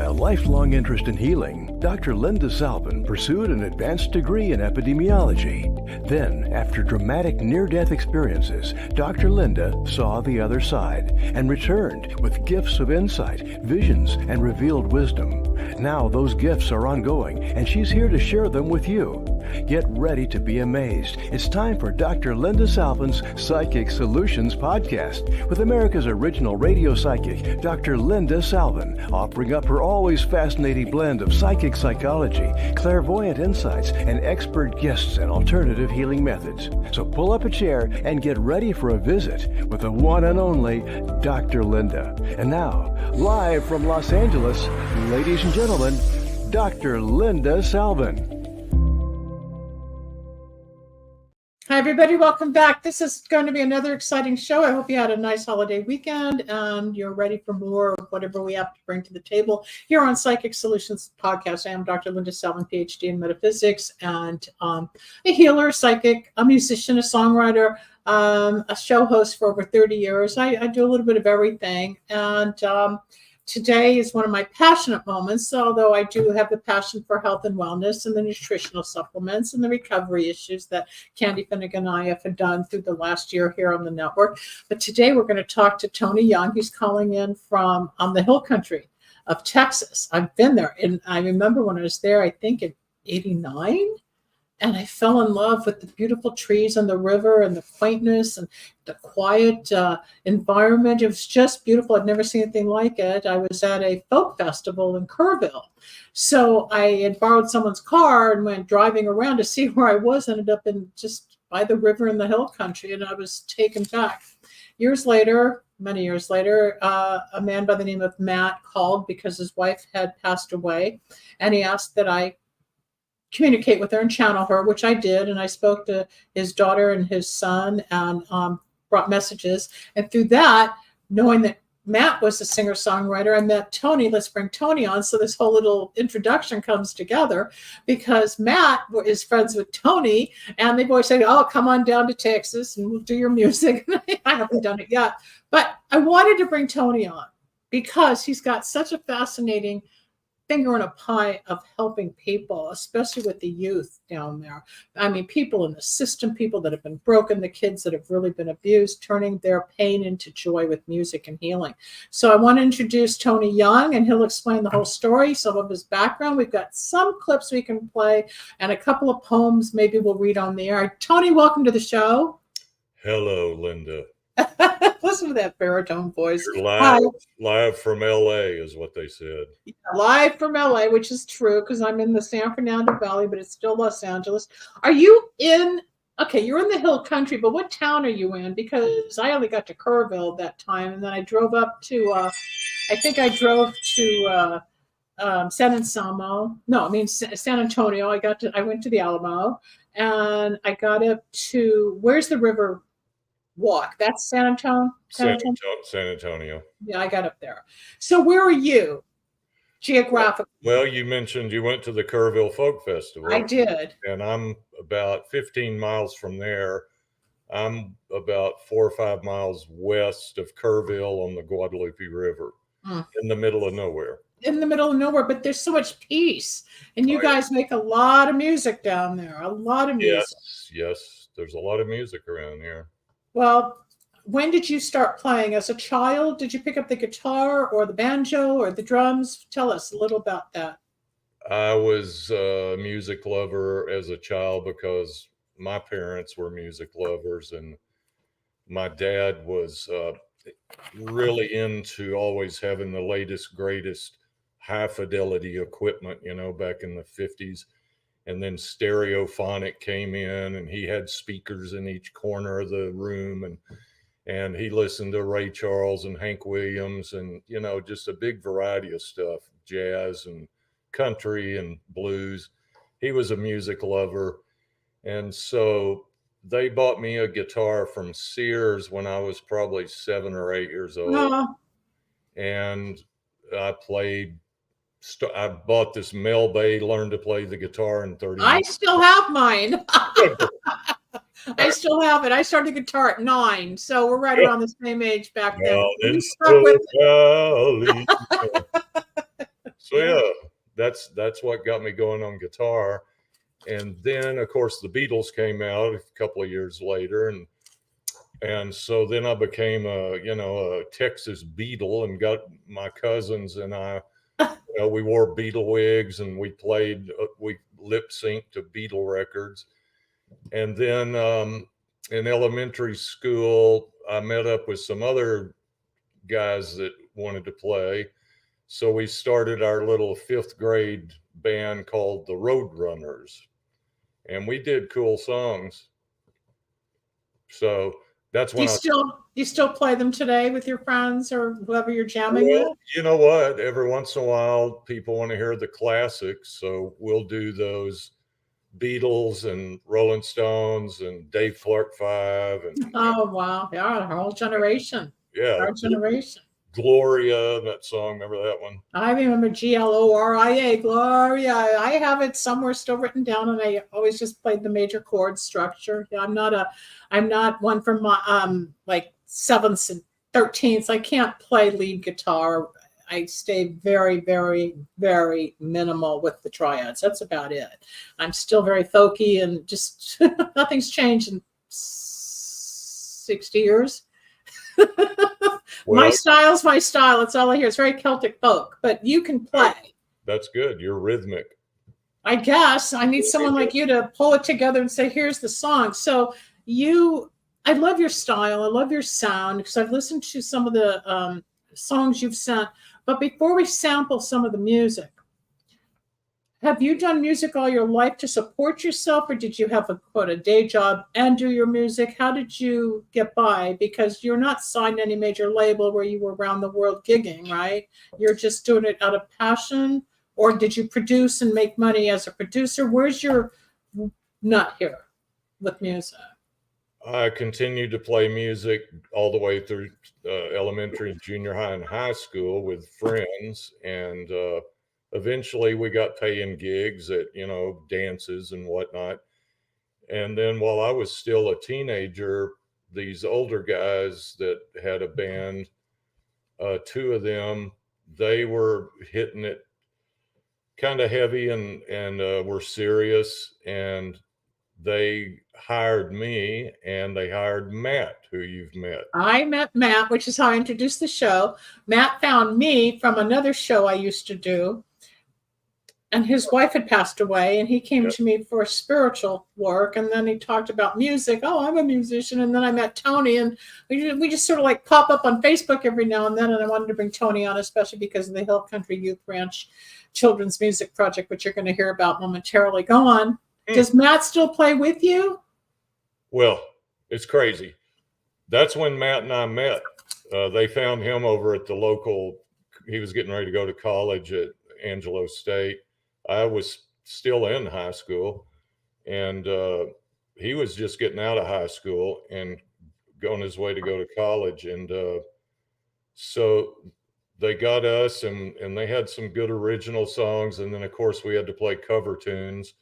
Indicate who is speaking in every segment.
Speaker 1: a lifelong interest in healing, Dr. Linda Salvin pursued an advanced degree in epidemiology. Then, after dramatic near-death experiences, Dr. Linda saw the other side and returned with gifts of insight, visions, and revealed wisdom. Now those gifts are ongoing, and she's here to share them with you. Get ready to be amazed. It's time for Dr. Linda Salvin's Psychic Solutions podcast with America's original radio psychic, Dr. Linda Salvin, offering up her always fascinating blend of psychic psychology, clairvoyant insights, and expert guests and alternative healing methods. So pull up a chair and get ready for a visit with the one and only Dr. Linda. And now, live from Los Angeles, ladies and gentlemen, Dr. Linda Salvin.
Speaker 2: Hi, everybody. Welcome back. This is going to be another exciting show. I hope you had a nice holiday weekend and you're ready for more of whatever we have to bring to the table here on Psychic Solutions Podcast. I am Dr. Linda Salvin, PhD in metaphysics, and a healer, psychic, a musician, a songwriter, a show host for over 30 years. I do a little bit of everything. And today is one of my passionate moments, although I do have the passion for health and wellness and the nutritional supplements and the recovery issues that Candy Finnegan and I have done through the last year here on the network. But today we're going to talk to Tony Young. He's calling in from the hill country of Texas. I've been there, and I remember when I was there, I think in 89. And I fell in love with the beautiful trees and the river and the quaintness and the quiet environment. It was just beautiful. I'd never seen anything like it. I was at a folk festival in Kerrville. So I had borrowed someone's car and went driving around to see where I was, ended up in just by the river in the hill country. And I was taken back. Years later, many years later, a man by the name of Matt called because his wife had passed away. And he asked that I communicate with her and channel her, which I did. And I spoke to his daughter and his son and brought messages. And through that, knowing that Matt was a singer-songwriter, I met Tony. Let's bring Tony on. So this whole little introduction comes together because Matt is friends with Tony. And they've always said, oh, come on down to Texas and we'll do your music. I haven't done it yet. But I wanted to bring Tony on because he's got such a fascinating finger in a pie of helping people, especially with the youth down there. I mean, people in the system, people that have been broken, the kids that have really been abused, turning their pain into joy with music and healing. So I want to introduce Tony Young, and he'll explain the whole story, some of his background. We've got some clips we can play and a couple of poems maybe we'll read on the air. Tony, welcome to the show.
Speaker 3: Hello, Linda.
Speaker 2: Listen to that baritone voice.
Speaker 3: You're live from LA is what they said.
Speaker 2: Yeah, live from LA, which is true because I'm in the San Fernando Valley, but it's still Los Angeles. Are you in, you're in the hill country, but what town are you in? Because I only got to Kerrville that time, and then I drove up to, San Anselmo. No, I mean, San Antonio. I went to the Alamo, and I got up to, where's the river walk? That's San Antonio?
Speaker 3: San Antonio.
Speaker 2: Yeah, I got up there. So where are you geographically?
Speaker 3: Well, you mentioned you went to the Kerrville Folk Festival.
Speaker 2: I did.
Speaker 3: And I'm about 15 miles from there. I'm about 4 or 5 miles west of Kerrville on the Guadalupe River, in the middle of nowhere.
Speaker 2: In the middle of nowhere, but there's so much peace. And you guys make a lot of music down there, a lot of music.
Speaker 3: Yes. There's a lot of music around here.
Speaker 2: Well, when did you start playing? As a child, did you pick up the guitar or the banjo or the drums? Tell us a little about that.
Speaker 3: I was a music lover as a child because my parents were music lovers, and my dad was really into always having the latest, greatest high fidelity equipment, back in the 50s. And then Stereophonic came in, and he had speakers in each corner of the room, and he listened to Ray Charles and Hank Williams and, just a big variety of stuff, jazz and country and blues. He was a music lover. And so they bought me a guitar from Sears when I was probably 7 or 8 years old. And I bought this Mel Bay, learned to play the guitar in 30 minutes.
Speaker 2: I still have mine. I still have it. I started guitar at 9, so we're right around the same age back then.
Speaker 3: So So yeah, that's what got me going on guitar. And then of course the Beatles came out a couple of years later, and so then I became a Texas Beatle, and got my cousins and I, we wore Beatle wigs, and we played, we lip synced to Beatle records. And then in elementary school, I met up with some other guys that wanted to play. So we started our little 5th grade band called the Roadrunners, and we did cool songs. So that's when
Speaker 2: you still play them today with your friends or whoever you're jamming
Speaker 3: well,
Speaker 2: with?
Speaker 3: you know what? Every once in a while, people want to hear the classics, so we'll do those Beatles and Rolling Stones and Dave Clark 5 and
Speaker 2: Oh wow, yeah, our whole generation,
Speaker 3: yeah,
Speaker 2: our generation.
Speaker 3: Gloria, that song. Remember that one?
Speaker 2: I remember Gloria, Gloria. I have it somewhere still written down, and I always just played the major chord structure. I'm not one from my like 7ths and 13ths. I can't play lead guitar. I stay very, very, very minimal with the triads. That's about it. I'm still very folky, and just nothing's changed in 60 years.
Speaker 3: Well,
Speaker 2: My style's my style. It's all I hear. It's very Celtic folk, but you can play.
Speaker 3: that's good. You're rhythmic.
Speaker 2: I guess I need someone like you to pull it together and say, here's the song. So I love your style. I love your sound, because I've listened to some of the songs you've sent. But before we sample some of the music, have you done music all your life to support yourself, or did you have a day job and do your music? How did you get by? Because you're not signed to any major label where you were around the world gigging, right? You're just doing it out of passion, or did you produce and make money as a producer? Where's your nut here with music?
Speaker 3: I continued to play music all the way through elementary, junior high, and high school with friends, and eventually we got paying gigs at dances and whatnot. And then while I was still a teenager, these older guys that had a band, 2 of them, they were hitting it kind of heavy and were serious, and they hired me, and they hired Matt, who you've met.
Speaker 2: I met Matt, which is how I introduced the show. Matt found me from another show I used to do, and his wife had passed away, and he came to me for spiritual work, and then he talked about music. Oh, I'm a musician. And then I met Tony, and we just sort of like pop up on Facebook every now and then, and I wanted to bring Tony on, especially because of the Hill Country Youth Ranch Children's Music Project, which you're going to hear about momentarily. Go on. Does Matt still play with you?
Speaker 3: Well, it's crazy. That's when Matt and I met. They found him over at the local, he was getting ready to go to college at Angelo State. I was still in high school, and he was just getting out of high school and going his way to go to college. And so they got us, and they had some good original songs. And then, of course, we had to play cover tunes.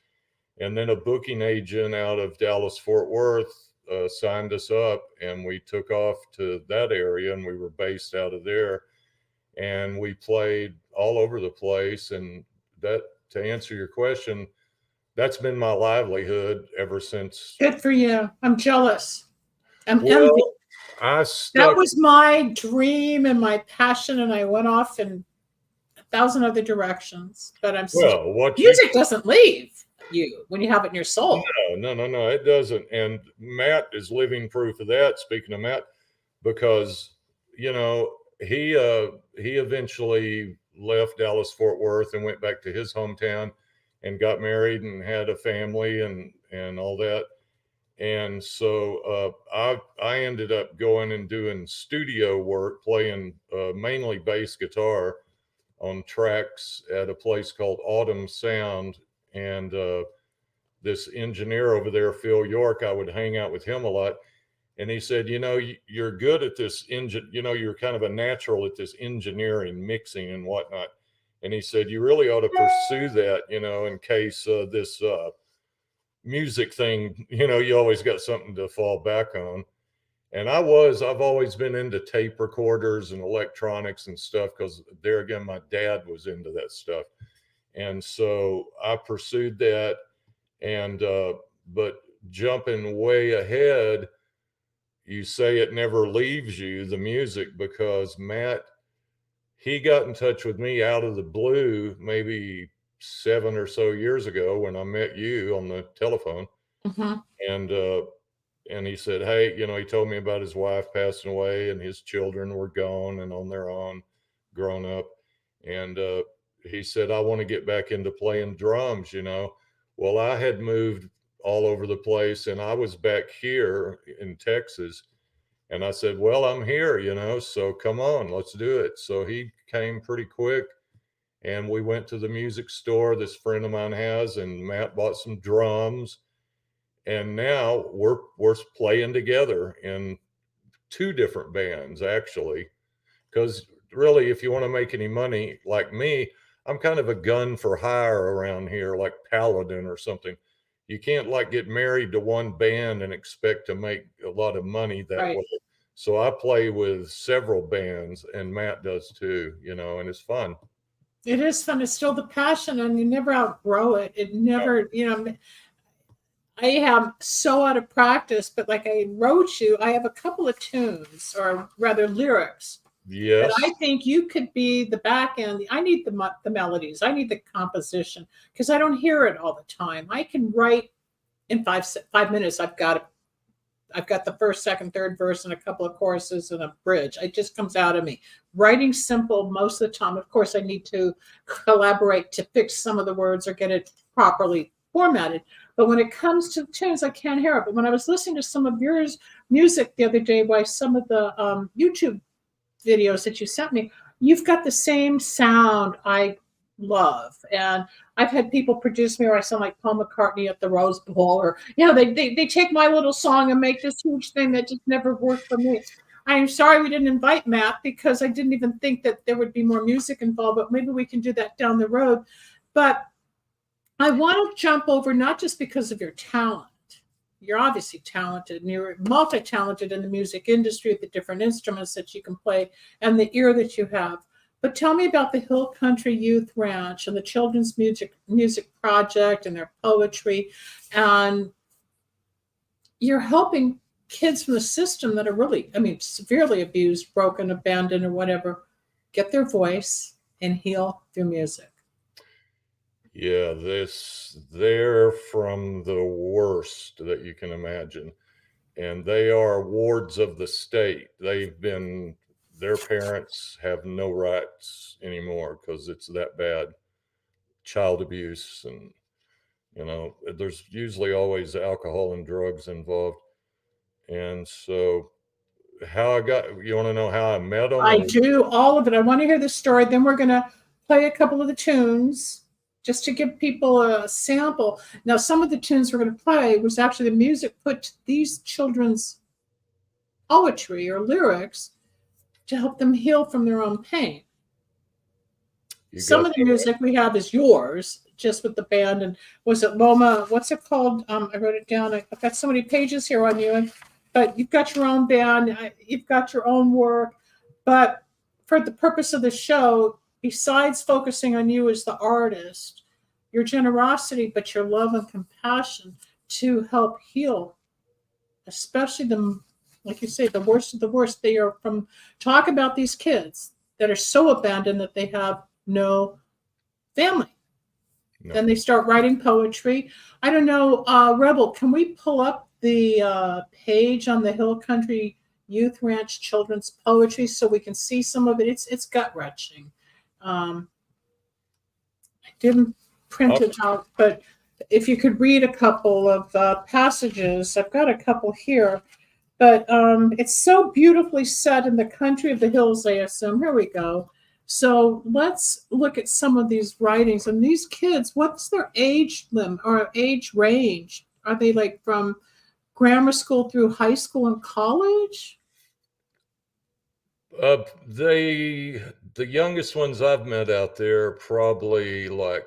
Speaker 3: And then a booking agent out of Dallas, Fort Worth signed us up, and we took off to that area, and we were based out of there. And we played all over the place. And that, to answer your question, that's been my livelihood ever since.
Speaker 2: Good for you. I'm jealous. I'm
Speaker 3: Well,
Speaker 2: envious. That was my dream and my passion, and I went off in 1,000 other directions. But I'm still, music doesn't leave you when you have it in your soul.
Speaker 3: No, it doesn't. And Matt is living proof of that. Speaking of Matt, because he eventually left Dallas Fort Worth and went back to his hometown and got married and had a family and all that. And so I ended up going and doing studio work, playing mainly bass guitar on tracks at a place called Autumn Sound. And this engineer over there, Phil York, I would hang out with him a lot. And he said, you're good at this you're kind of a natural at this engineering, mixing and whatnot. And he said, you really ought to pursue that, in case this music thing, you always got something to fall back on. And I've always been into tape recorders and electronics and stuff, because there again, my dad was into that stuff. And so I pursued that. And, but jumping way ahead, you say it never leaves you, the music, because Matt, he got in touch with me out of the blue, maybe 7 or so years ago when I met you on the telephone.
Speaker 2: Mm-hmm.
Speaker 3: And he said, hey, he told me about his wife passing away and his children were gone and on their own, grown up. And he said, I want to get back into playing drums. Well, I had moved all over the place and I was back here in Texas. And I said, well, I'm here, so come on, let's do it. So he came pretty quick and we went to the music store this friend of mine has, and Matt bought some drums. And now we're playing together in 2 different bands, actually, because really, if you want to make any money like me, I'm kind of a gun for hire around here, like Paladin or something. You can't like get married to one band and expect to make a lot of money that
Speaker 2: Right.
Speaker 3: way. So I play with several bands, and Matt does too, and it's fun.
Speaker 2: It is fun. It's still the passion, and you never outgrow it. It never, I am so out of practice, but like I wrote you, I have a couple of tunes, or rather lyrics.
Speaker 3: Yes.
Speaker 2: But I think you could be the back end. I need the melodies. I need the composition, because I don't hear it all the time. I can write in 5 minutes. I've got the first, second, third verse and a couple of choruses and a bridge. It just comes out of me. Writing simple most of the time. Of course, I need to collaborate to fix some of the words or get it properly formatted. But when it comes to tunes, I can't hear it. But when I was listening to some of yours music the other day by some of the YouTube videos that you sent me, you've got the same sound I love. And I've had people produce me where I sound like Paul McCartney at the Rose Bowl, or they take my little song and make this huge thing that just never worked for me. I am sorry we didn't invite Matt, because I didn't even think that there would be more music involved, but maybe we can do that down the road. But I want to jump over, not just because of your talent. You're obviously talented, and you're multi-talented in the music industry with the different instruments that you can play and the ear that you have. But tell me about the Hill Country Youth Ranch and the Children's Music Project and their poetry. And you're helping kids from the system that are really, severely abused, broken, abandoned, or whatever, get their voice and heal through music.
Speaker 3: Yeah, they're from the worst that you can imagine. And they are wards of the state. Their parents have no rights anymore because it's that bad. Child abuse, and, there's usually always alcohol and drugs involved. And so you want to know how I met them?
Speaker 2: I do, all of it. I want to hear the story. Then we're going to play a couple of the tunes, just to give people a sample. Now, some of the tunes we're going to play was actually the music put to these children's poetry or lyrics to help them heal from their own pain. Some of the music we have is yours, just with the band. And was it Loma? What's it called? I wrote it down. I've got so many pages here on you. But you've got your own band. You've got your own work. But for the purpose of the show, besides focusing on you as the artist, your generosity, but your love and compassion to help heal, especially like you say, the worst of the worst. They are talk about these kids that are so abandoned that they have no family. No. Then they start writing poetry. I don't know, Rebel, can we pull up the page on the Hill Country Youth Ranch Children's Poetry so we can see some of it? It's gut-wrenching. I didn't print it out, but if you could read a couple of passages, I've got a couple here, but it's so beautifully set in the country of the hills, I assume. Here we go. So let's look at some of these writings. And these kids, what's their age limit or age range? Are they like from grammar school through high school and college?
Speaker 3: The youngest ones I've met out there are probably like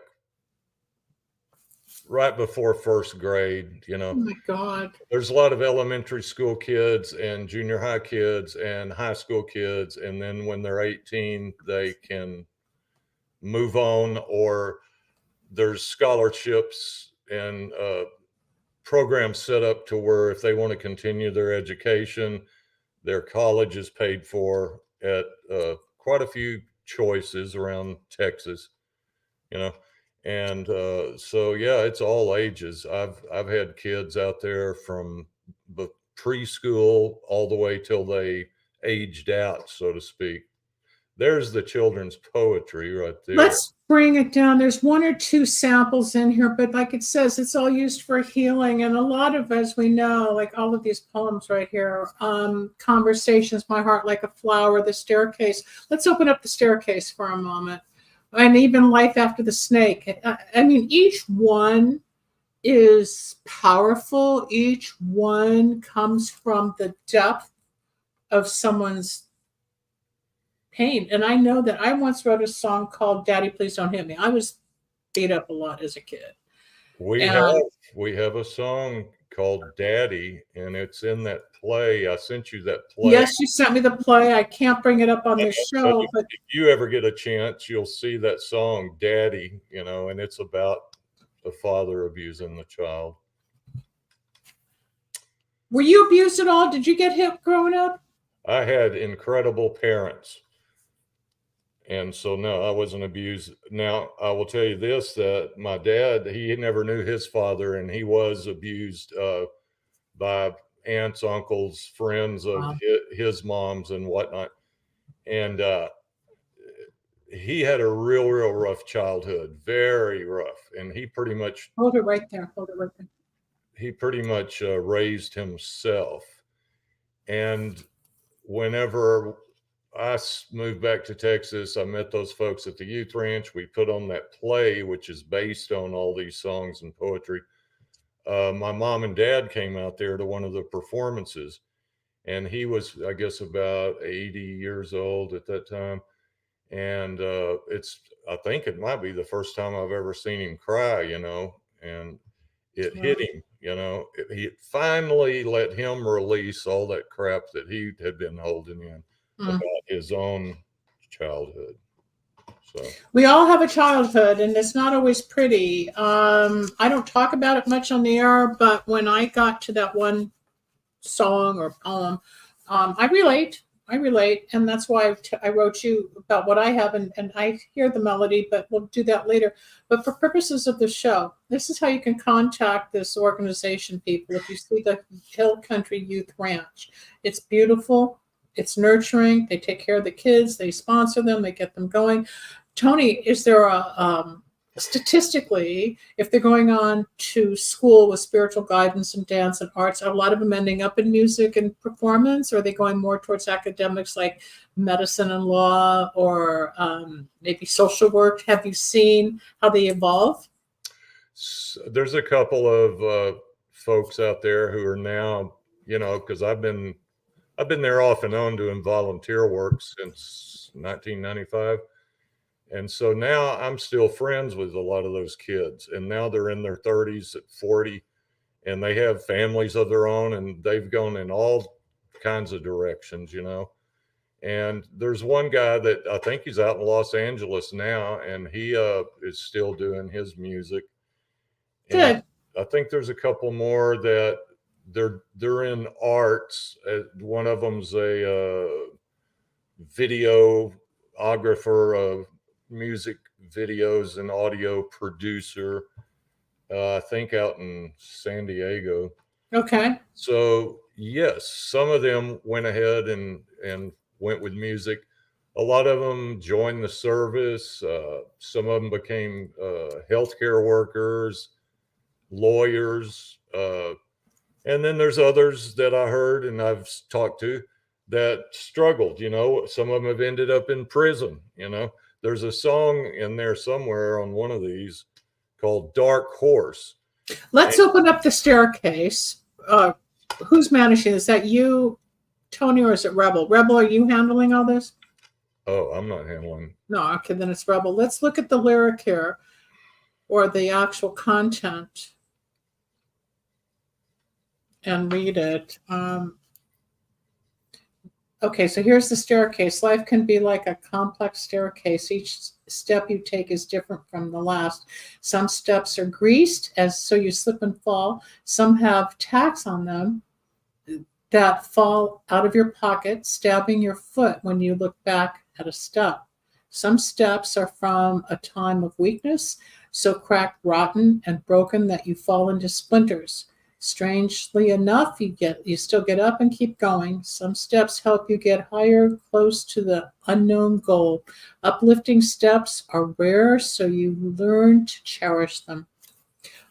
Speaker 3: right before first grade, you
Speaker 2: Oh
Speaker 3: know.
Speaker 2: my God.
Speaker 3: There's a lot of elementary school kids and junior high kids and high school kids. And then when they're 18, they can move on, or there's scholarships and programs set up to where if they want to continue their education, their college is paid for at quite a few choices around Texas, you know. And so yeah, it's all ages. I've had kids out there from the preschool all the way till they aged out, so to speak. There's the children's poetry right there.
Speaker 2: Let's bring it down. There's one or two samples in here, but like it says, it's all used for healing. And a lot of, as we know, like all of these poems right here, Conversations, My Heart Like a Flower, The Staircase. Let's open up The Staircase for a moment. And even Life After the Snake. I mean, each one is powerful. Each one comes from the depth of someone's pain. And I know that I once wrote a song called Daddy, Please Don't Hit Me. I was beat up a lot as a kid.
Speaker 3: We have a song called Daddy, and it's in that play. I sent you that play.
Speaker 2: Yes, you sent me the play. I can't bring it up on the show, but
Speaker 3: if you ever get a chance, you'll see that song Daddy, you know, and it's about the father abusing the child.
Speaker 2: Were you abused at all? Did you get hit growing up?
Speaker 3: I had incredible parents. And so, no, I wasn't abused. Now, I will tell you this, that my dad, he never knew his father, and he was abused by aunts, uncles, friends of his moms and whatnot. And he had a real rough childhood, very rough. And he pretty much...
Speaker 2: Hold it right there. Hold it right there.
Speaker 3: He pretty much raised himself. And whenever I moved back to Texas, I met those folks at the youth ranch. We put on that play, which is based on all these songs and poetry. My mom and dad came out there to one of the performances, and he was, I guess, about 80 years old at that time. And I think it might be the first time I've ever seen him cry, you know, and it hit him, you know. He finally let him release all that crap that he had been holding in about his own childhood. So
Speaker 2: we all have a childhood, and it's not always pretty. I don't talk about it much on the air, but when I got to that one song or poem, I relate, and that's why I wrote you about what I have, and I hear the melody, but we'll do that later. But for purposes of the show, this is how you can contact this organization, people. If you see the Hill Country Youth Ranch, it's beautiful. It's nurturing. They take care of the kids. They sponsor them. They get them going. Tony, is there a statistically, if they're going on to school with spiritual guidance and dance and arts, are a lot of them ending up in music and performance? Or are they going more towards academics like medicine and law, or maybe social work? Have you seen how they evolve?
Speaker 3: There's a couple of folks out there who are now, you know, because I've been there off and on doing volunteer work since 1995. And so now I'm still friends with a lot of those kids, and now they're in their 30s, at 40, and they have families of their own, and they've gone in all kinds of directions, you know. And there's one guy that I think he's out in Los Angeles now, and he is still doing his music.
Speaker 2: Good.
Speaker 3: I think there's a couple more that they're in arts. One of them's a videographer of music videos and audio producer, I think out in San Diego.
Speaker 2: Okay.
Speaker 3: So yes, some of them went ahead and went with music. A lot of them joined the service. Some of them became healthcare workers, lawyers, and then there's others that I heard and I've talked to that struggled. You know, some of them have ended up in prison. You know, there's a song in there somewhere on one of these called Dark Horse.
Speaker 2: Let's open up The Staircase. Who's managing? Is that you, Tony, or is it Rebel? Rebel, are you handling all this?
Speaker 3: Oh, I'm not handling.
Speaker 2: No, okay, then it's Rebel. Let's look at the lyric here. or the actual content and read it. Okay, so here's the staircase. Life can be like a complex staircase. Each step you take is different from the last. Some steps are greased, so you slip and fall. Some have tacks on them that fall out of your pocket, stabbing your foot when you look back at a step. Some steps are from a time of weakness, so cracked, rotten, and broken that you fall into splinters. Strangely enough, you still get up and keep going. Some steps help you get higher, close to the unknown goal. Uplifting steps are rare, so you learn to cherish them.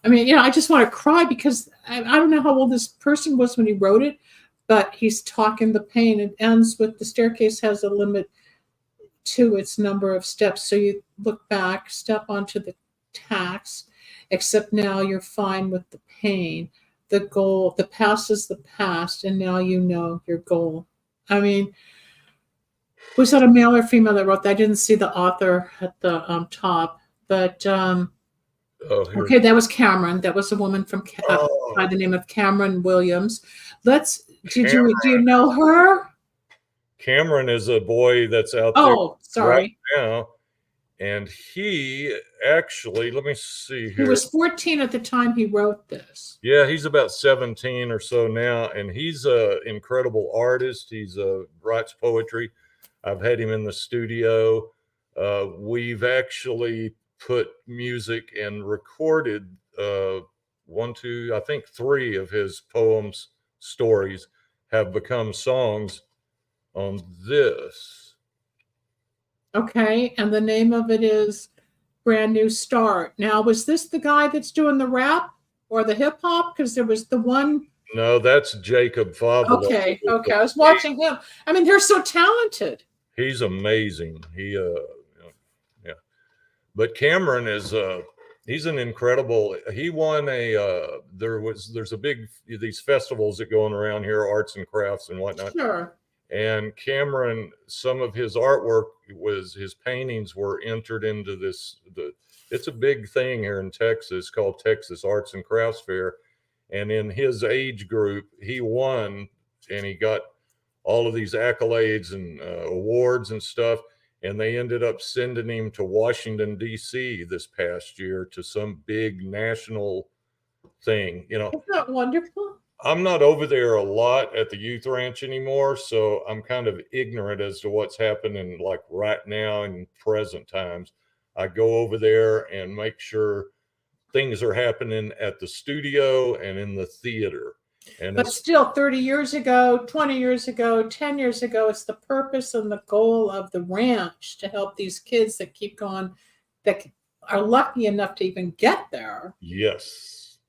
Speaker 2: I mean, I just want to cry because I don't know how old this person was when he wrote it, but he's talking the pain. It ends with the staircase has a limit to its number of steps. So you look back, step onto the tacks, except now you're fine with the pain. The goal, the past is the past, and now you know your goal. I mean, was that a male or female that wrote that? I didn't see the author at the top, but okay, that was Cameron. That was a woman from by the name of Cameron Williams. Do you know her?
Speaker 3: Cameron is a boy that's out there right now. And he actually, let me see here.
Speaker 2: He was 14 at the time he wrote this.
Speaker 3: Yeah, he's about 17 or so now. And he's an incredible artist. He's writes poetry. I've had him in the studio. We've actually put music and recorded I think 3 of his poems, stories have become songs on this.
Speaker 2: Okay, and the name of it is Brand New Start. Now, was this the guy that's doing the rap or the hip hop? Because there was the one.
Speaker 3: No, that's Jacob Favela.
Speaker 2: Okay, I was watching him. I mean, they're so talented.
Speaker 3: He's amazing. Yeah. But Cameron is he's an incredible. He won there's a big these festivals that going around here, arts and crafts and whatnot.
Speaker 2: Sure.
Speaker 3: And Cameron, some of his artwork his paintings were entered into it's a big thing here in Texas called Texas Arts and Crafts Fair. And in his age group, he won and he got all of these accolades and awards and stuff. And they ended up sending him to Washington, D.C. this past year to some big national thing.
Speaker 2: Isn't that wonderful?
Speaker 3: I'm not over there a lot at the youth ranch anymore, so I'm kind of ignorant as to what's happening like right now in present times. I go over there and make sure things are happening at the studio and in the theater.
Speaker 2: But still, 30 years ago, 20 years ago, 10 years ago, it's the purpose and the goal of the ranch to help these kids that keep going, that are lucky enough to even get there.
Speaker 3: Yes.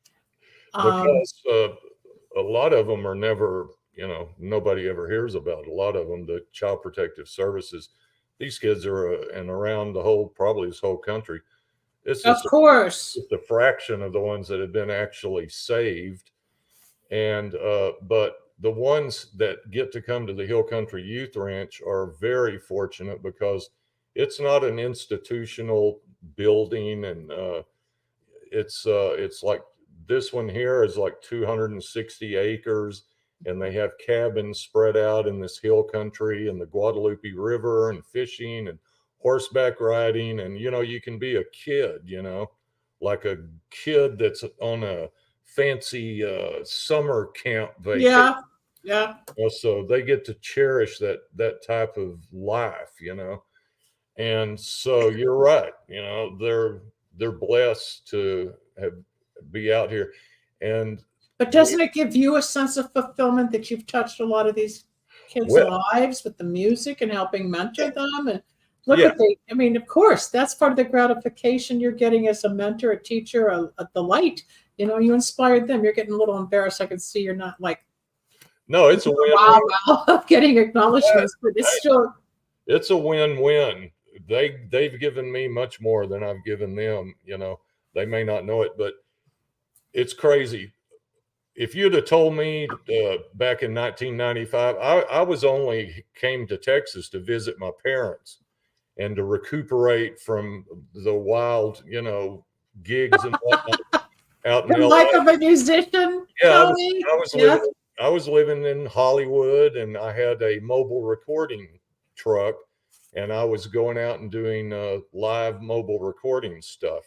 Speaker 3: Because a lot of them are never, nobody ever hears about. A lot of them, the Child Protective Services, these kids are and around probably this whole country. It's
Speaker 2: of course
Speaker 3: just a fraction of the ones that have been actually saved. And but the ones that get to come to the Hill Country Youth Ranch are very fortunate because it's not an institutional building, and it's like this one here is like 260 acres, and they have cabins spread out in this hill country and the Guadalupe River, and fishing and horseback riding. And, you can be a kid, like a kid that's on a fancy summer camp vacation.
Speaker 2: Yeah.
Speaker 3: So they get to cherish that type of life, And so you're right, they're blessed to be out here.
Speaker 2: But doesn't it give you a sense of fulfillment that you've touched a lot of these kids' lives with the music and helping mentor them? And look at of course, that's part of the gratification you're getting as a mentor, a teacher, a delight. You inspired them. You're getting a little embarrassed. I can see you're not like.
Speaker 3: No, it's a win.
Speaker 2: Wow, getting acknowledgments, but it's still.
Speaker 3: It's a win-win. They've given me much more than I've given them. They may not know it, but it's crazy. If you'd have told me back in 1995, I came to Texas to visit my parents and to recuperate from the wild, gigs and whatnot out in
Speaker 2: The
Speaker 3: LA.
Speaker 2: life of a musician,
Speaker 3: Yeah,
Speaker 2: Tony.
Speaker 3: I was living in Hollywood, and I had a mobile recording truck, and I was going out and doing live mobile recording stuff.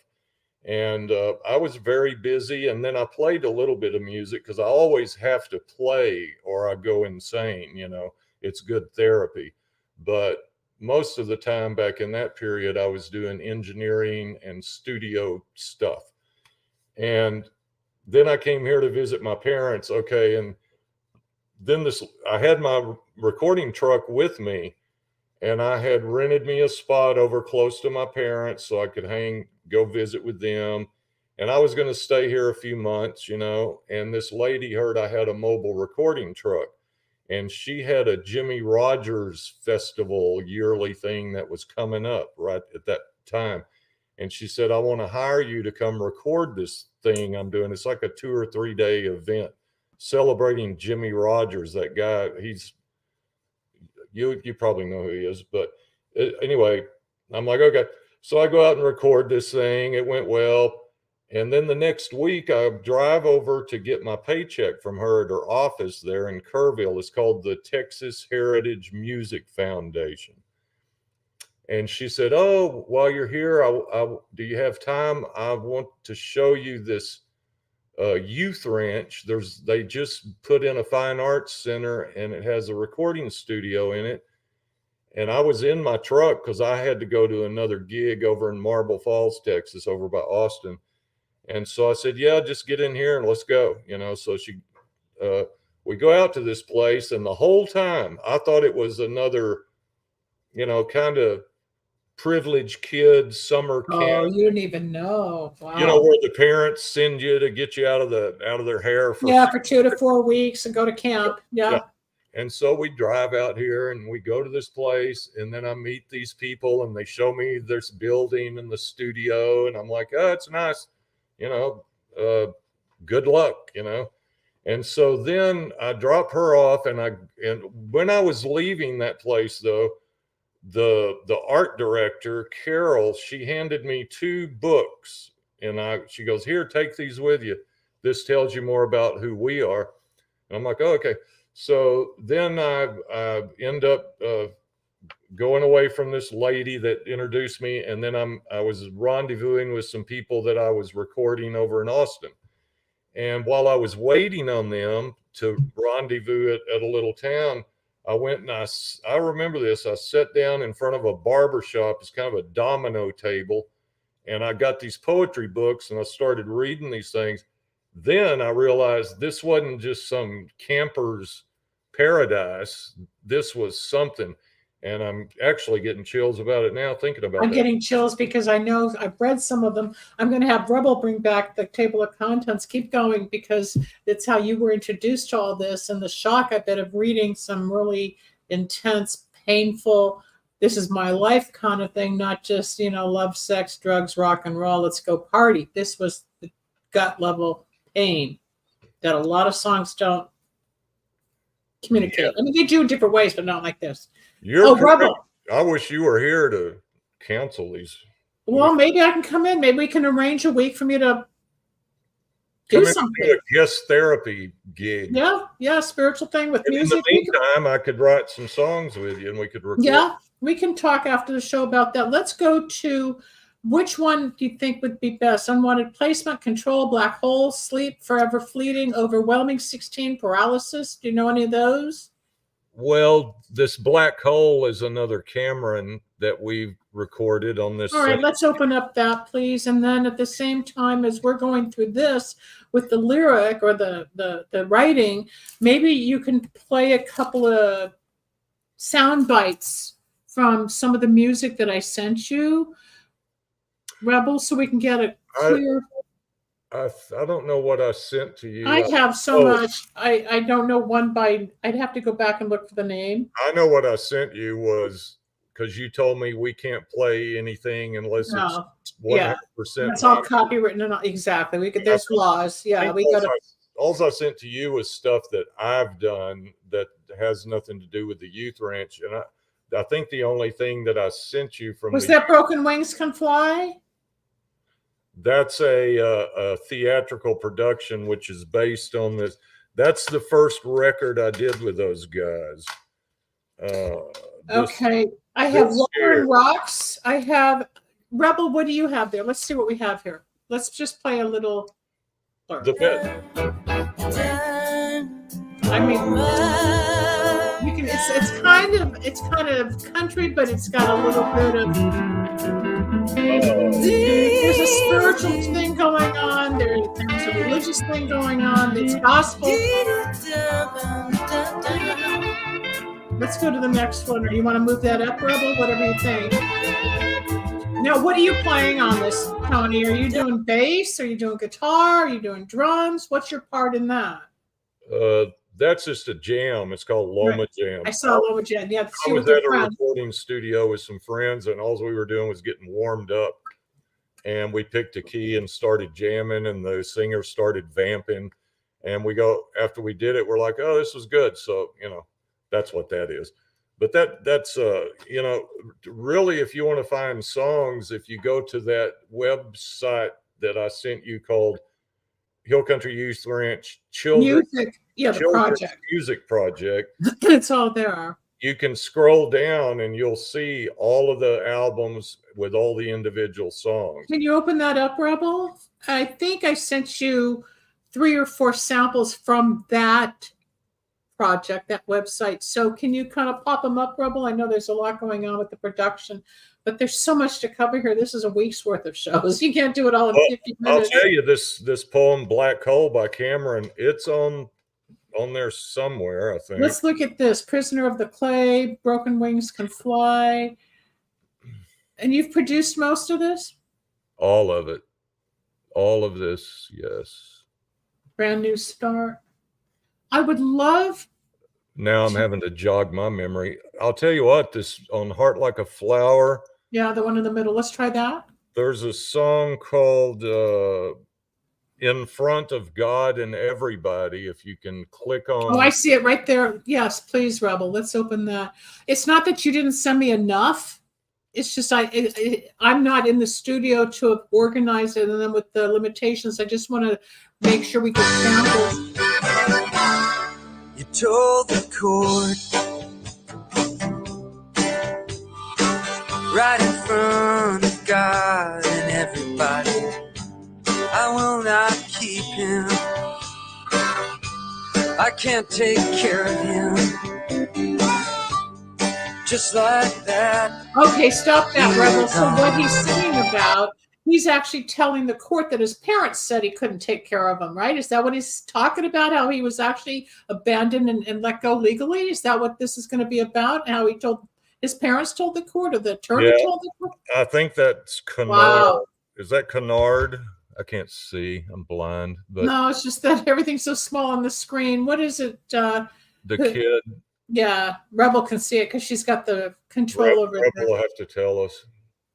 Speaker 3: And I was very busy, and then I played a little bit of music because I always have to play or I go insane. You know, it's good therapy. But most of the time back in that period, I was doing engineering and studio stuff. And then I came here to visit my parents. Okay. And then I had my recording truck with me, and I had rented me a spot over close to my parents so I could go visit with them. And I was going to stay here a few months, you know, and this lady heard I had a mobile recording truck, and she had a Jimmy Rogers festival yearly thing that was coming up right at that time. And she said, I want to hire you to come record this thing I'm doing. It's like a 2 or 3 day event celebrating Jimmy Rogers. That guy, you probably know who he is, but anyway, I'm like, okay. So I go out and record this thing. It went well. And then the next week I drive over to get my paycheck from her at her office there in Kerrville. It's called the Texas Heritage Music Foundation. And she said, oh, while you're here, do you have time? I want to show you this youth ranch. They just put in a fine arts center, and it has a recording studio in it. And I was in my truck because I had to go to another gig over in Marble Falls, Texas, over by Austin. And so I said, yeah, just get in here and let's go. You know, so we go out to this place, and the whole time I thought it was another, you know, kind of privileged kids summer camp.
Speaker 2: Oh, you didn't even know. Wow.
Speaker 3: You know, where the parents send you to get you out of their hair for
Speaker 2: 2 to 4 weeks and go to camp. Yeah.
Speaker 3: And so we drive out here and we go to this place, and then I meet these people, and they show me this building and the studio, and I'm like, oh, it's nice, you know, good luck, you know. And so then I drop her off, and when I was leaving that place though, the art director, Carol, she handed me 2 books, and she goes, here, take these with you. This tells you more about who we are. And I'm like, oh, okay. So then I end up going away from this lady that introduced me, and then I was rendezvousing with some people that I was recording over in Austin. And while I was waiting on them to rendezvous at a little town, I went and I remember this. I sat down in front of a barber shop. It's kind of a domino table. And I got these poetry books, and I started reading these things. Then I realized this wasn't just some camper's paradise. This was something. And I'm actually getting chills about it now, thinking about it.
Speaker 2: I'm getting chills because I know I've read some of them. I'm going to have Rebel bring back the table of contents. Keep going, because it's how you were introduced to all this, and the shock, I bet, of reading some really intense, painful, this is my life kind of thing, not just, you know, love, sex, drugs, rock and roll, let's go party. This was the gut level pain that a lot of songs don't communicate.
Speaker 3: Yeah.
Speaker 2: I mean, they do in different ways, but not like this.
Speaker 3: You're correct.
Speaker 2: Rebel.
Speaker 3: I wish you were here to cancel these.
Speaker 2: Well, maybe I can come in. Maybe we can arrange a week for me to do something.
Speaker 3: Do a guest therapy gig.
Speaker 2: Yeah, spiritual thing with
Speaker 3: And
Speaker 2: music.
Speaker 3: in the meantime, I could write some songs with you, and we could record.
Speaker 2: Yeah, we can talk after the show about that. Let's go to, which one do you think would be best? Unwanted placement, control, black hole, sleep, forever fleeting, overwhelming 16, paralysis. Do you know any of those?
Speaker 3: Well, this black hole is another Cameron that we've recorded on this.
Speaker 2: All right, let's open up that, please. And then at the same time as we're going through this with the lyric or the writing, maybe you can play a couple of sound bites from some of the music that I sent you, Rebel, so we can get a clear.
Speaker 3: I don't know what I sent to you.
Speaker 2: I have so much. I don't know one by. I'd have to go back and look for the name.
Speaker 3: I know what I sent you was because you told me we can't play anything unless it's 100%.
Speaker 2: It's all copywritten and exactly. We could. There's laws. Yeah, we got to.
Speaker 3: All I sent to you was stuff that I've done that has nothing to do with the youth ranch, and I think the only thing that I sent you from
Speaker 2: was that Broken Wings Can Fly.
Speaker 3: That's a theatrical production, which is based on this. That's the first record I did with those guys.
Speaker 2: Okay, I have
Speaker 3: this
Speaker 2: Lauren
Speaker 3: here.
Speaker 2: Rocks. I have Rebel. What do you have there? Let's see what we have here. Let's just play a little.
Speaker 3: The bit.
Speaker 2: I mean, you can. It's kind of country, but it's got a little bit of. There's a spiritual thing going on. There's a religious thing going on. There's gospel. Let's go to the next one. Or you want to move that up, Rebel? Whatever you think. Now, what are you playing on this, Tony? Are you doing bass? Are you doing guitar? Are you doing drums? What's your part in that?
Speaker 3: That's just a jam. It's called Loma Jam.
Speaker 2: I saw Loma Jam. Yeah,
Speaker 3: I was at a recording studio with some friends, and all we were doing was getting warmed up. And we picked a key and started jamming, and the singer started vamping. And after we did it, we're like, oh, this was good. So, that's what that is. But that's really, if you want to find songs, if you go to that website that I sent you called Hill Country Youth Ranch Children's Music Project.
Speaker 2: It's all there.
Speaker 3: You can scroll down and you'll see all of the albums with all the individual songs.
Speaker 2: Can you open that up, Rebel? I think I sent you 3 or 4 samples from that project, that website. So can you kind of pop them up, Rebel? I know there's a lot going on with the production, but there's so much to cover here. This is a week's worth of shows. You can't do it all in 50 minutes.
Speaker 3: I'll tell you, this poem, Black Hole by Cameron, it's on there somewhere, I think.
Speaker 2: Let's look at this. Prisoner of the Clay, Broken Wings Can Fly. And you've produced most of this?
Speaker 3: All of it. All of this, yes.
Speaker 2: Brand New Start. I would love.
Speaker 3: Now I'm having to jog my memory. I'll tell you what, this on Heart Like a Flower.
Speaker 2: Yeah, the one in the middle. Let's try that.
Speaker 3: There's a song called In Front of God and Everybody. If you can click on.
Speaker 2: Oh, I see it right there. Yes, please, Rebel. Let's open that. It's not that you didn't send me enough. It's just I'm not in the studio to have organized it, and then with the limitations, I just want to make sure we get samples.
Speaker 4: You told the court right in front of God and everybody, I will not keep him. I can't take care of him. Just like that.
Speaker 2: Okay, stop that, Rebel. So what he's singing about, he's actually telling the court that his parents said he couldn't take care of him, right? Is that what he's talking about? How he was actually abandoned and let go legally? Is that what this is going to be about? How his parents told the court, or the attorney told the court?
Speaker 3: I think that's Kennard. Wow. Is that Kennard? I can't see. I'm blind. But
Speaker 2: no, it's just that everything's so small on the screen. What is it?
Speaker 3: The kid.
Speaker 2: Yeah, Rebel can see it because she's got the control over it.
Speaker 3: Rebel will have to tell us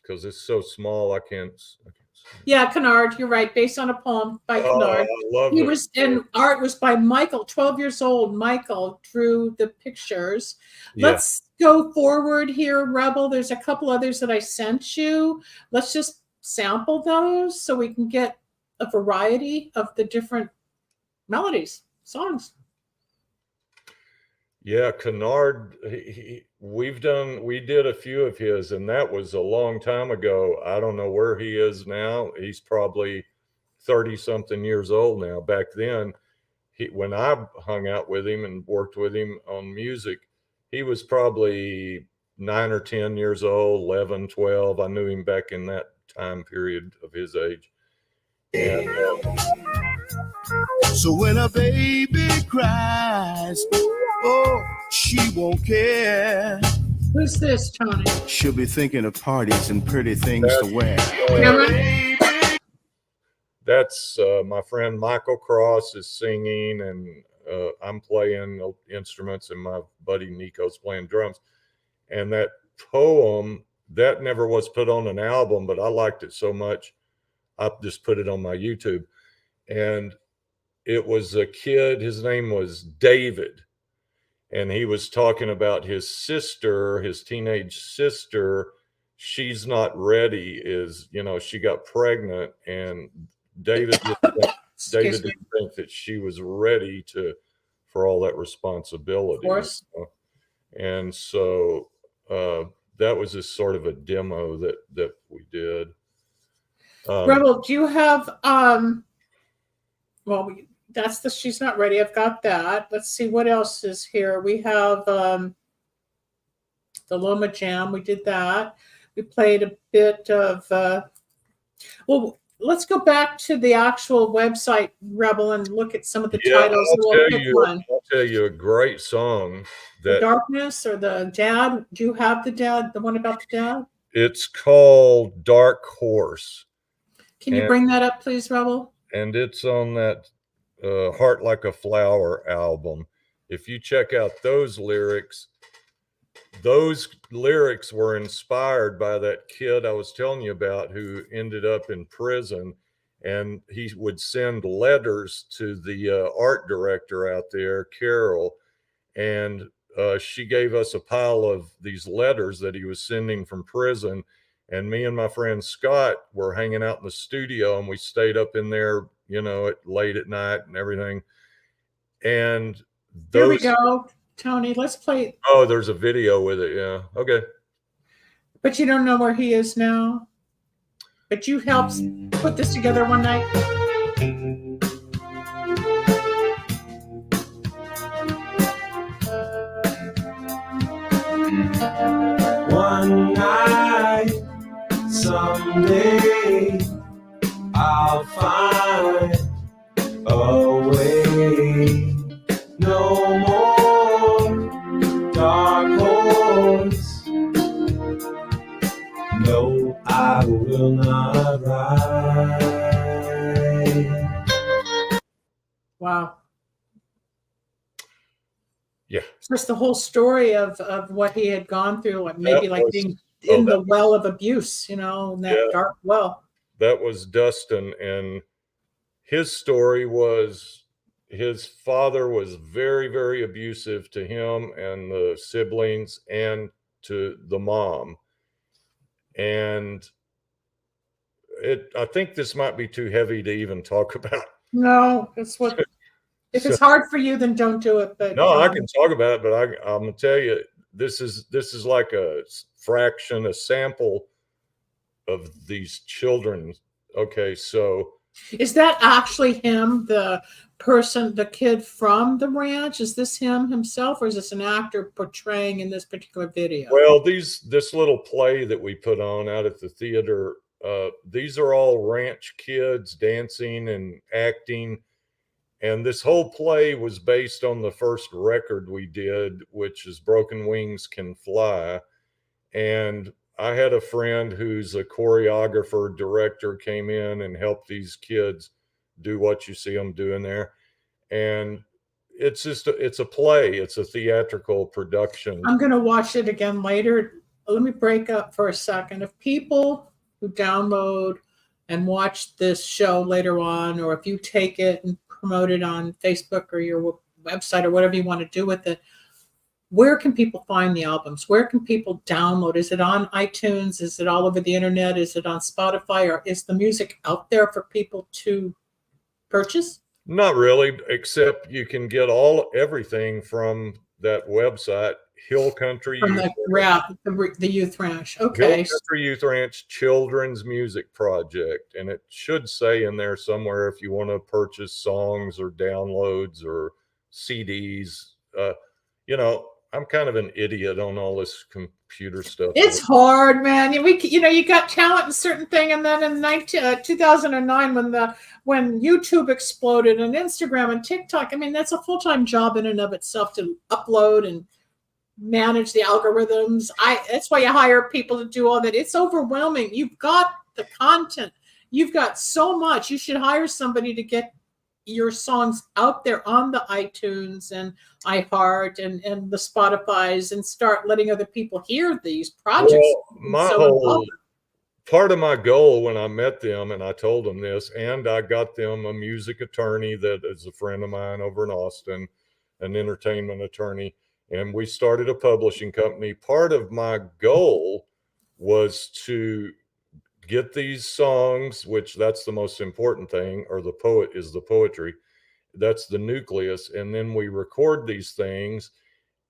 Speaker 3: because it's so small. I can't see.
Speaker 2: Yeah, Kennard, you're right. Based on a poem by Kennard.
Speaker 3: I love
Speaker 2: it. And art was by Michael, 12 years old. Michael drew the pictures. Yeah. Let's go forward here, Rebel. There's a couple others that I sent you. Let's just sample those so we can get a variety of the different melodies, songs.
Speaker 3: Yeah, Kennard, we did a few of his, and that was a long time ago. I don't know where he is now. He's probably 30-something years old now. Back then, when I hung out with him and worked with him on music, he was probably 9 or 10 years old, 11, 12. I knew him back in that time period of his age. And
Speaker 5: so when a baby cries, oh, she won't care.
Speaker 2: Who's this, Tony?
Speaker 5: She'll be thinking of parties and pretty things to wear.
Speaker 3: That's my friend Michael Cross is singing, and I'm playing instruments, and my buddy Nico's playing drums. And that poem, that never was put on an album, but I liked it so much, I just put it on my YouTube. And it was a kid, his name was David. And he was talking about his sister, his teenage sister, she's not ready is, she got pregnant, and David
Speaker 2: Excuse me.
Speaker 3: didn't think that she was ready for all that responsibility.
Speaker 2: Of course.
Speaker 3: And so that was just sort of a demo that we did.
Speaker 2: Rebel, do you have she's not ready. I've got that. Let's see what else is here. We have the Loma Jam. We did that. We played a bit of let's go back to the actual website, Rebel, and look at some of the titles.
Speaker 3: I'll tell you a great song.
Speaker 2: The Darkness or the Dad. Do you have the Dad? The one about the Dad?
Speaker 3: It's called Dark Horse.
Speaker 2: Can you bring that up, please, Rebel?
Speaker 3: And it's on that Heart Like a Flower album. If you check out those lyrics were inspired by that kid I was telling you about who ended up in prison, and he would send letters to the art director out there, Carol, and she gave us a pile of these letters that he was sending from prison. And me and my friend Scott were hanging out in the studio, and we stayed up in there, late at night and everything. And
Speaker 2: here we go, Tony. Let's play.
Speaker 3: Oh, there's a video with it. Yeah. Okay.
Speaker 2: But you don't know where he is now. But you helped put this together one night.
Speaker 6: One night, someday, I'll find a way. No more dark horse. No, I will not ride.
Speaker 2: Wow.
Speaker 3: Yeah.
Speaker 2: Just the whole story of what he had gone through, like maybe being in the well of abuse, in that dark well.
Speaker 3: That was Dustin, and his story was his father was very, very abusive to him and the siblings and to the mom. And I think this might be too heavy to even talk about.
Speaker 2: No, it's what. If it's hard for you, then don't do it. But
Speaker 3: no, I can talk about it, but I'm gonna tell you, this is like a fraction, a sample of these children. Okay, so
Speaker 2: is that actually him, the person, the kid from the ranch? Is this him himself, or is this an actor portraying in this particular video?
Speaker 3: Well, this little play that we put on out at the theater, these are all ranch kids dancing and acting. And this whole play was based on the first record we did, which is Broken Wings Can Fly. And I had a friend who's a choreographer, director, came in and helped these kids do what you see them doing there. And it's a play. It's a theatrical production.
Speaker 2: I'm going to watch it again later. Let me break up for a second. If people who download and watch this show later on, or if you take it and promote it on Facebook or your website or whatever you want to do with it, where can people find the albums? Where can people download? Is it on iTunes? Is it all over the internet? Is it on Spotify? Or is the music out there for people to purchase?
Speaker 3: Not really, except you can get everything from that website, Hill Country
Speaker 2: from
Speaker 3: Youth
Speaker 2: the Youth Ranch. Okay.
Speaker 3: Hill Country Youth Ranch Children's Music Project. And it should say in there somewhere if you want to purchase songs or downloads or CDs. I'm kind of an idiot on all this computer stuff.
Speaker 2: It's hard, man. You got talent in certain thing, and then in 2009, when YouTube exploded and Instagram and TikTok, that's a full-time job in and of itself to upload and manage the algorithms. That's why you hire people to do all that. It's overwhelming. You've got the content. You've got so much. You should hire somebody to get your songs out there on the iTunes and iHeart and the Spotifys and start letting other people hear these projects.
Speaker 3: Well, part of my goal when I met them, and I told them this, and I got them a music attorney that is a friend of mine over in Austin, an entertainment attorney, and we started a publishing company. Part of my goal was to get these songs, which that's the most important thing, or the poet is the poetry. That's the nucleus. And then we record these things.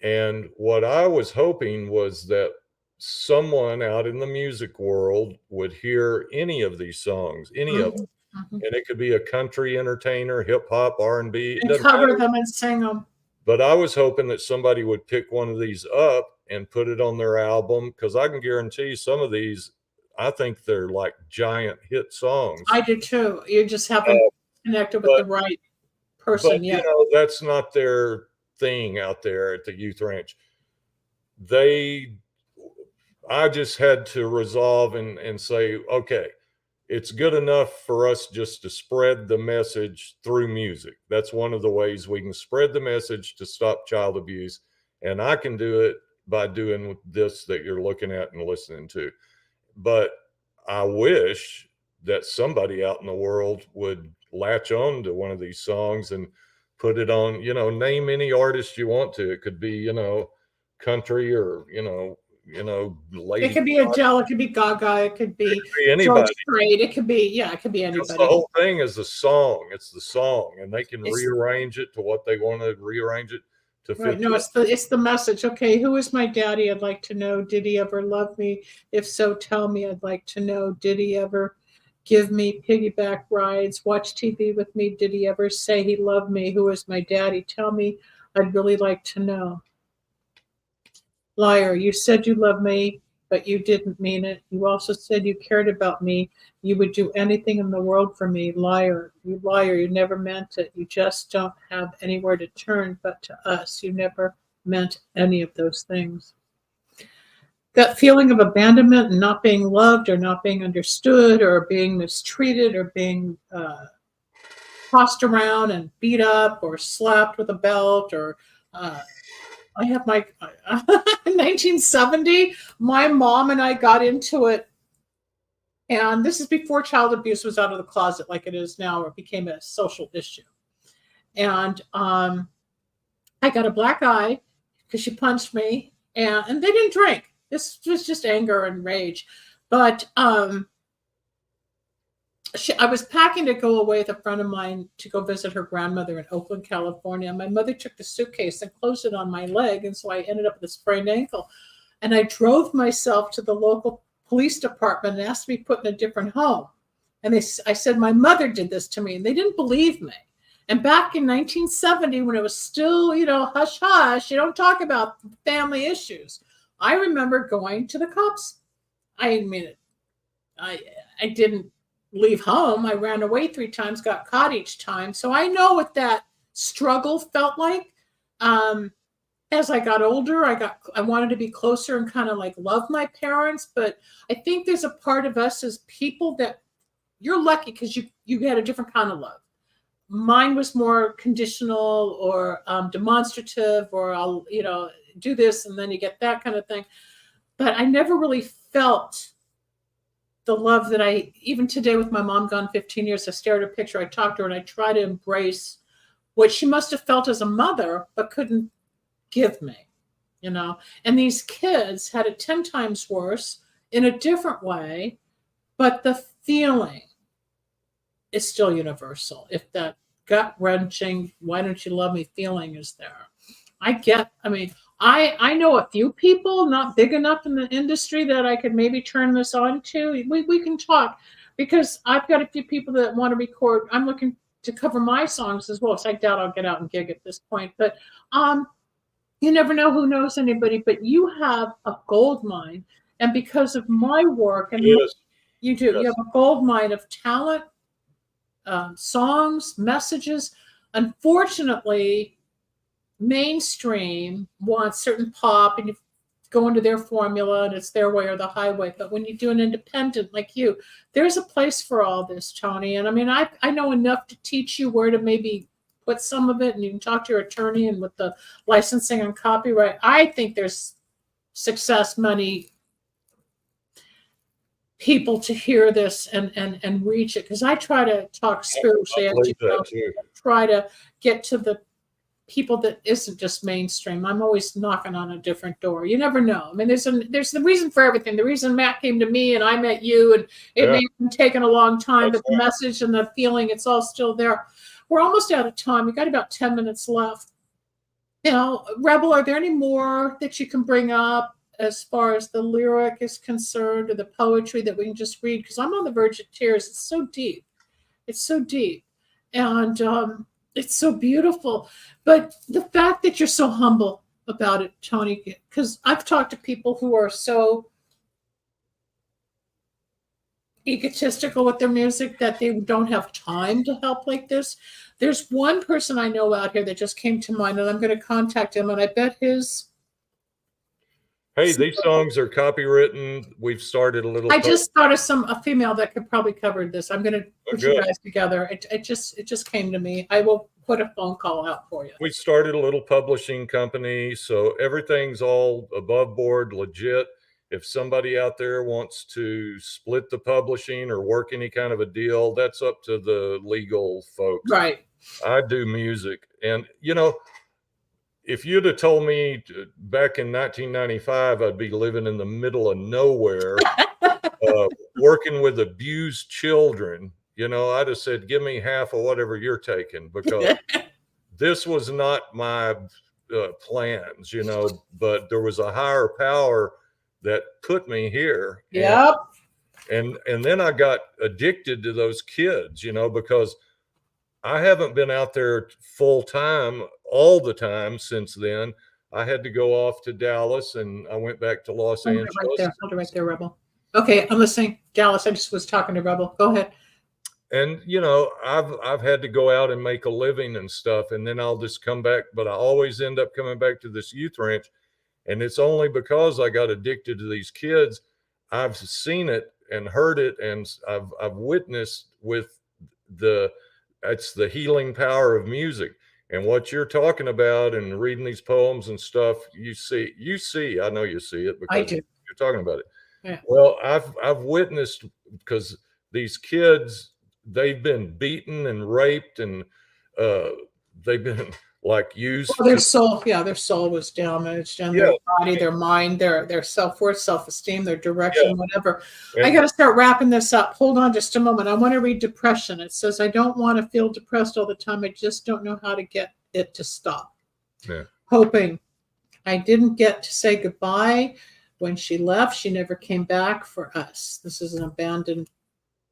Speaker 3: And what I was hoping was that someone out in the music world would hear any of these songs, any of them.
Speaker 2: Mhm.
Speaker 3: And it could be a country entertainer, hip hop, R&B. It
Speaker 2: And
Speaker 3: doesn't
Speaker 2: cover
Speaker 3: matter.
Speaker 2: them and sing them.
Speaker 3: But I was hoping that somebody would pick one of these up and put it on their album, because I can guarantee some of these, I think they're like giant hit songs.
Speaker 2: I do too. You just haven't connected with the right person
Speaker 3: But
Speaker 2: yet.
Speaker 3: you know, that's not their thing out there at the youth ranch. I just had to resolve and say, okay, it's good enough for us just to spread the message through music. That's one of the ways we can spread the message to stop child abuse. And I can do it by doing this that you're looking at and listening to. But I wish that somebody out in the world would latch on to one of these songs and put it on, name any artist you want to. It could be, country or, Lady
Speaker 2: It could be Adele, it could be Gaga, it could be
Speaker 3: anybody.
Speaker 2: George Strait, it could be anybody.
Speaker 3: That's the whole thing is the song. It's the song, and they can rearrange it to what they want to rearrange it to fit.
Speaker 2: Right. No, it's the message. Okay, who is my daddy? I'd like to know. Did he ever love me? If so, tell me. I'd like to know. Did he ever give me piggyback rides? Watch TV with me? Did he ever say he loved me? Who is my daddy? Tell me. I'd really like to know. Liar, you said you loved me, but you didn't mean it. You also said you cared about me. You would do anything in the world for me. Liar, you never meant it. You just don't have anywhere to turn but to us. You never meant any of those things. That feeling of abandonment and not being loved or not being understood or being mistreated or being tossed around and beat up or slapped with a belt or I have my 1970, my mom and I got into it. And this is before child abuse was out of the closet like it is now, or it became a social issue. And I got a black eye because she punched me, and they didn't drink. This was just anger and rage. But I was packing to go away with a friend of mine to go visit her grandmother in Oakland, California. My mother took the suitcase and closed it on my leg, and so I ended up with a sprained ankle. And I drove myself to the local police department and asked to be put in a different home. And I said, my mother did this to me, and they didn't believe me. And back in 1970, when it was still, hush, hush, you don't talk about family issues. I remember going to the cops. I didn't leave home. I ran away 3 times, got caught each time. So I know what that struggle felt like. As I got older, I wanted to be closer and kind of like love my parents. But I think there's a part of us as people that you're lucky because you had a different kind of love. Mine was more conditional or demonstrative, or I'll, do this and then you get that kind of thing. But I never really felt the love that even today with my mom gone 15 years, I stare at her picture, I talk to her, and I try to embrace what she must have felt as a mother, but couldn't give me, And these kids had it 10 times worse in a different way, but the feeling is still universal. If that gut-wrenching, why don't you love me feeling is there. I know a few people not big enough in the industry that I could maybe turn this on to. We can talk because I've got a few people that want to record. I'm looking to cover my songs as well. So I doubt I'll get out and gig at this point. But you never know who knows anybody. But you have a gold mine. And because of my work, and
Speaker 3: Yes.
Speaker 2: you do,
Speaker 3: Yes.
Speaker 2: you have a gold mine of talent, songs, messages. Unfortunately, mainstream wants certain pop and you go into their formula and it's their way or the highway. But when you do an independent like you, there's a place for all this, Tony. And I know enough to teach you where to maybe put some of it, and you can talk to your attorney and with the licensing and copyright. I think there's success money people to hear this and reach it, because I try to talk spiritually.
Speaker 3: I believe that too.
Speaker 2: Try to get to the people that isn't just mainstream. I'm always knocking on a different door. You never know. I mean, there's the reason for everything. The reason Matt came to me and I met you, and it may have taken a long time, but the message and the feeling, it's all still there. We're almost out of time. We got about 10 minutes left. You know, Rebel, are there any more that you can bring up as far as the lyric is concerned, or the poetry that we can just read? Because I'm on the verge of tears. It's so deep. It's so deep. And it's so beautiful. But the fact that you're so humble about it, Tony, because I've talked to people who are so egotistical with their music that they don't have time to help like this. There's one person I know out here that just came to mind, and I'm going to contact him, and I bet his...
Speaker 3: Hey, these songs are copywritten. We've started a little...
Speaker 2: I just thought of a female that could probably cover this. I'm going to put you guys together. It just came to me. I will put a phone call out for you.
Speaker 3: We started a little publishing company, so everything's all above board, legit. If somebody out there wants to split the publishing or work any kind of a deal, that's up to the legal folks.
Speaker 2: Right.
Speaker 3: I do music. And, you know, if you'd have told me back in 1995, I'd be living in the middle of nowhere, working with abused children, you know, I'd have said, give me half of whatever you're taking, because this was not my plans, you know, but there was a higher power that put me here.
Speaker 2: Yep.
Speaker 3: And then I got addicted to those kids, you know, because I haven't been out there full time all the time since then. I had to go off to Dallas, and I went back to Los Angeles.
Speaker 2: Hold it right there, Rebel. Okay, I'm listening. Dallas, I just was talking to Rebel. Go ahead.
Speaker 3: And, you know, I've had to go out and make a living and stuff, and then I'll just come back. But I always end up coming back to this youth ranch. And it's only because I got addicted to these kids. I've seen it and heard it, and I've witnessed with it's the healing power of music. And what you're talking about and reading these poems and stuff, you see, I know you see it because you're talking about it.
Speaker 2: Yeah.
Speaker 3: Well, I've witnessed, because these kids, they've been beaten and raped, and they've been like used.
Speaker 2: Well, their soul was damaged, and their body, their mind, their self-worth, self-esteem, their direction, whatever. And I got to start wrapping this up. Hold on just a moment. I want to read Depression. It says, I don't want to feel depressed all the time. I just don't know how to get it to stop. Yeah. Hoping. I didn't get to say goodbye when she left. She never came back for us. This is an abandoned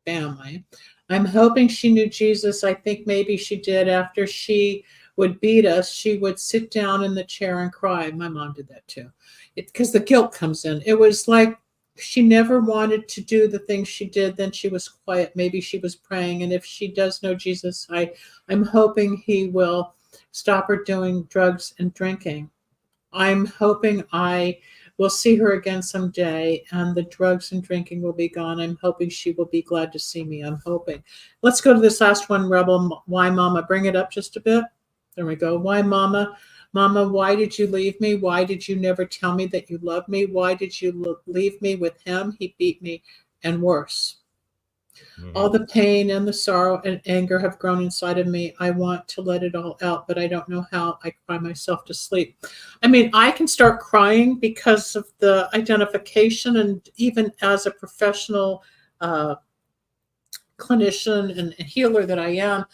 Speaker 2: family. I'm hoping she knew Jesus. I think maybe she did. After she would beat us, she would sit down in the chair and cry. My mom did that too, because the guilt comes in. It was like she never wanted to do the things she did. Then she was quiet. Maybe she was praying. And if she does know Jesus, I'm hoping he will stop her doing drugs and drinking. I'm hoping I will see her again someday, and the drugs and drinking will be gone. I'm hoping she will be glad to see me. I'm hoping. Let's go to this last one, Rebel. Why, Mama? Bring it up just a bit. There we go. Why, Mama? Mama, why did you leave me? Why did you never tell me that you loved me? Why did you leave me with him? He beat me, and worse. Mm-hmm. All the pain and the sorrow and anger have grown inside of me. I want to let it all out, but I don't know how. I cry myself to sleep. I mean, I can start crying because of the identification, and even as a professional clinician and healer that I am,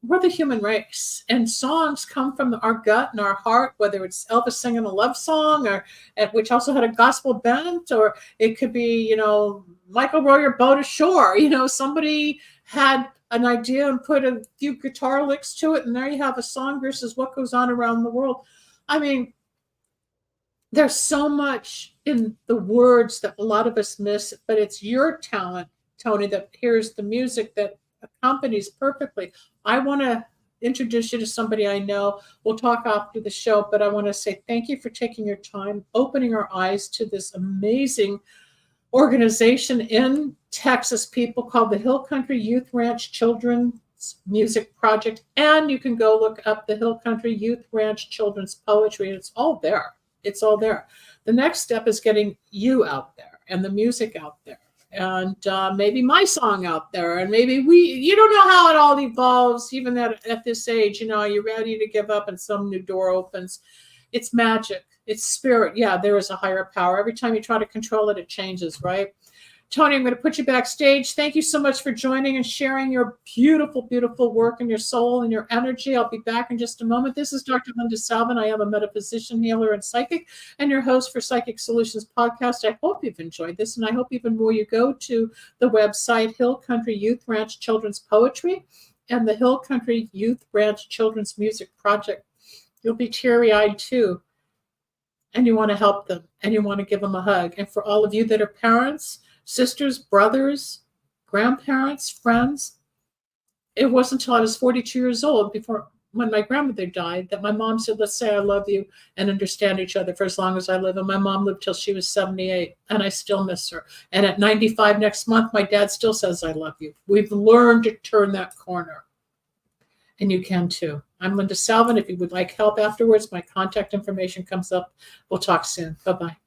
Speaker 2: we're the human race, and songs come from our gut and our heart, whether it's Elvis singing a love song, or which also had a gospel bent, or it could be, you know, Michael Royer, Boat Ashore. You know, somebody had an idea and put a few guitar licks to it, and there you have a song versus what goes on around the world. I mean, there's so much in the words that a lot of us miss, but it's your talent, Tony, that hears the music that accompanies perfectly. I want to introduce you to somebody I know. We'll talk after the show, but I want to say thank you for taking your time, opening our eyes to this amazing organization in Texas, people, called the Hill Country Youth Ranch Children's Music Project. And you can go look up the Hill Country Youth Ranch Children's Poetry. It's all there. It's all there. The next step is getting you out there and the music out there. and maybe my song out there, and maybe you don't know how it all evolves, even at this age. You're ready to give up and some new door opens. It's magic. It's spirit. Yeah, there is a higher power. Every time you try to control it, it changes, right? Tony, I'm going to put you backstage. Thank you so much for joining and sharing your beautiful, beautiful work and your soul and your energy. I'll be back in just a moment. This is Dr. Linda Salvin. I am a metaphysician, healer, and psychic, and your host for Psychic Solutions Podcast. I hope you've enjoyed this, and I hope even more you go to the website Hill Country Youth Ranch Children's Poetry and the Hill Country Youth Ranch Children's Music Project. You'll be teary-eyed too, and you want to help them, and you want to give them a hug. And for all of you that are parents, sisters, brothers, grandparents, friends, it wasn't until I was 42 years old, when my grandmother died, that my mom said, let's say I love you and understand each other for as long as I live. And my mom lived till she was 78, and I still miss her. And at 95 next month, my dad still says, I love you. We've learned to turn that corner. And you can too. I'm Linda Salvin. If you would like help afterwards, my contact information comes up. We'll talk soon. Bye-bye.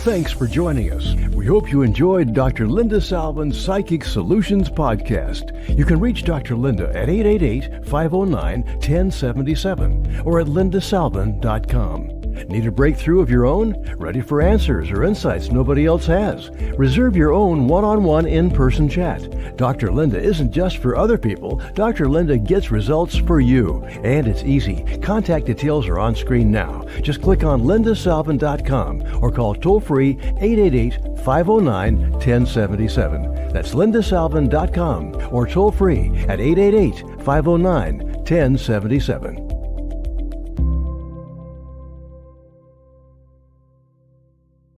Speaker 1: Thanks for joining us. We hope you enjoyed Dr. Linda Salvin's Psychic Solutions Podcast. You can reach Dr. Linda at 888-509-1077 or at lindasalvin.com. Need a breakthrough of your own? Ready for answers or insights nobody else has? Reserve your own one-on-one in-person chat. Dr. Linda isn't just for other people. Dr. Linda gets results for you. And it's easy. Contact details are on screen now. Just click on lindasalvin.com or call toll-free 888-509-1077. That's lindasalvin.com or toll-free at 888-509-1077.